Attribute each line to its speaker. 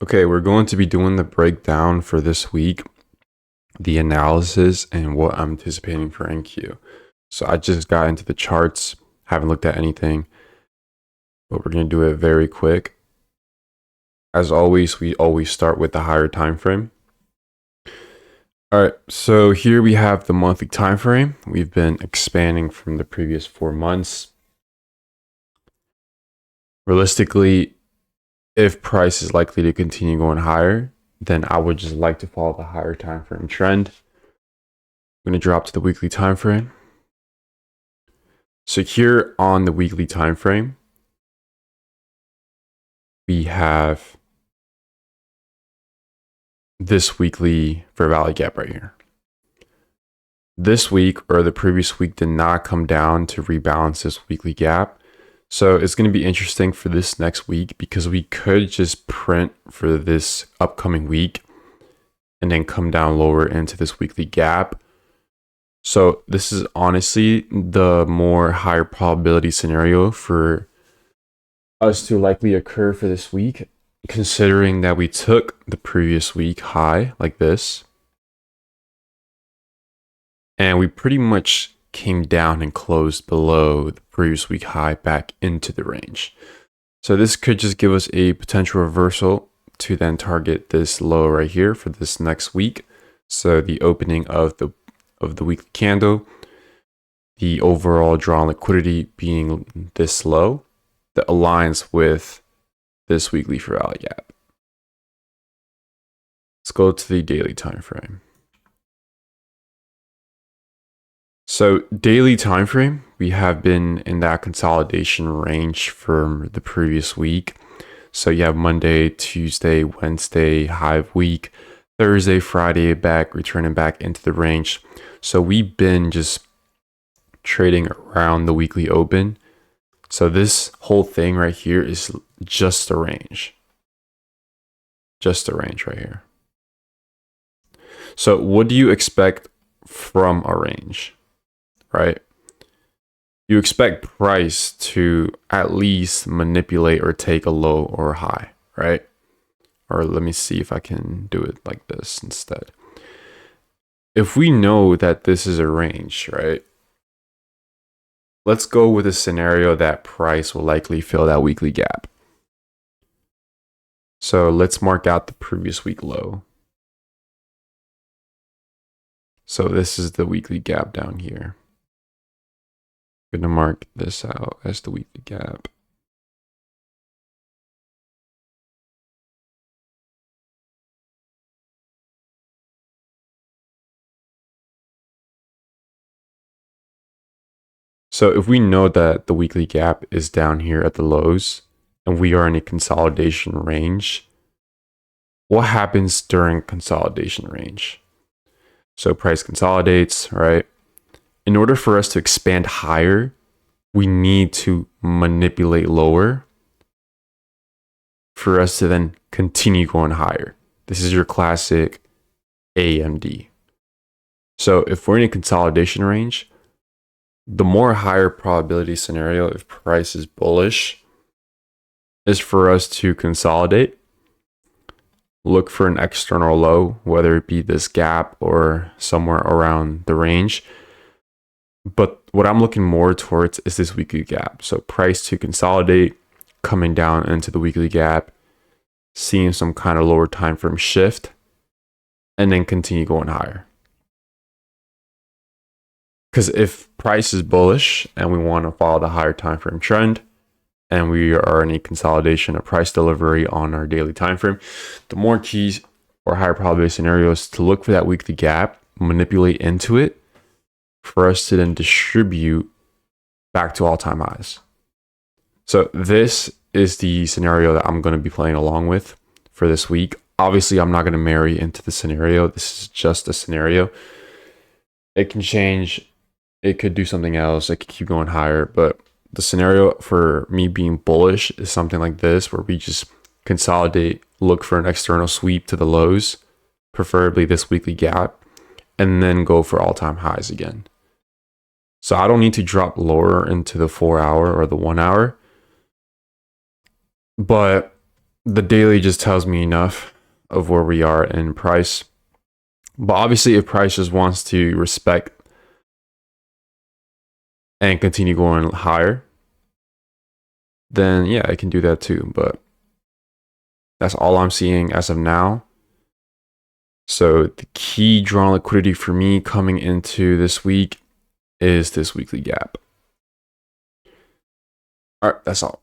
Speaker 1: Okay, we're going to be doing the breakdown for this week, the analysis, and what I'm anticipating for NQ. So I just got into the charts, haven't looked at anything, but we're going to do it very quick. As always, we always start with the higher time frame. All right, so here we have the monthly time frame. We've been expanding from the previous 4 months. Realistically, if price is likely to continue going higher, then I would just like to follow the higher time frame trend. I'm going to drop to the weekly time frame. So here on the weekly time frame, we have this weekly fair value gap right here. This week or the previous week did not come down to rebalance this weekly gap. So it's going to be interesting for this next week because we could just print for this upcoming week and then come down lower into this weekly gap. So this is honestly the more higher probability scenario for us to likely occur for this week, considering that we took the previous week high like this, and we pretty much came down and closed below the previous week high back into the range. So this could just give us a potential reversal to then target this low right here for this next week. So the opening of the weekly candle, the overall drawn liquidity being this low, that aligns with this weekly fair value gap. Let's go to the daily time frame. So daily time frame, we have been in that consolidation range from the previous week. So you have Monday, Tuesday, Wednesday, high week, Thursday, Friday, back, returning back into the range. So we've been just trading around the weekly open. So this whole thing right here is just a range. Just a range right here. So what do you expect from a range, right? You expect price to at least manipulate or take a low or a high, right? Or let me see if I can do it like this instead. If we know that this is a range, right? Let's go with a scenario that price will likely fill that weekly gap. So let's mark out the previous week low. So this is the weekly gap down here. I'm going to mark this out as the weekly gap. So if we know that the weekly gap is down here at the lows and we are in a consolidation range, what happens during consolidation range? So price consolidates, right? In order for us to expand higher, we need to manipulate lower for us to then continue going higher. This is your classic AMD. So if we're in a consolidation range, the more higher probability scenario, if price is bullish, is for us to consolidate, look for an external low, whether it be this gap or somewhere around the range. But what I'm looking more towards is this weekly gap. So price to consolidate, coming down into the weekly gap, seeing some kind of lower time frame shift, and then continue going higher. Because if price is bullish and we want to follow the higher time frame trend, and we are in a consolidation of price delivery on our daily time frame, the more keys or higher probability scenarios to look for that weekly gap, manipulate into it for us to then distribute back to all-time highs. So this is the scenario that I'm going to be playing along with for this week. Obviously, I'm not going to marry into the scenario. This is just a scenario. It can change. It could do something else. It could keep going higher. But the scenario for me being bullish is something like this, where we just consolidate, look for an external sweep to the lows, preferably this weekly gap, and then go for all-time highs again. So I don't need to drop lower into the 4 hour or the 1 hour. But the daily just tells me enough of where we are in price. But obviously, if price just wants to respect and continue going higher, then yeah, I can do that too. But that's all I'm seeing as of now. So the key drawn liquidity for me coming into this week is this weekly gap. All right, that's all.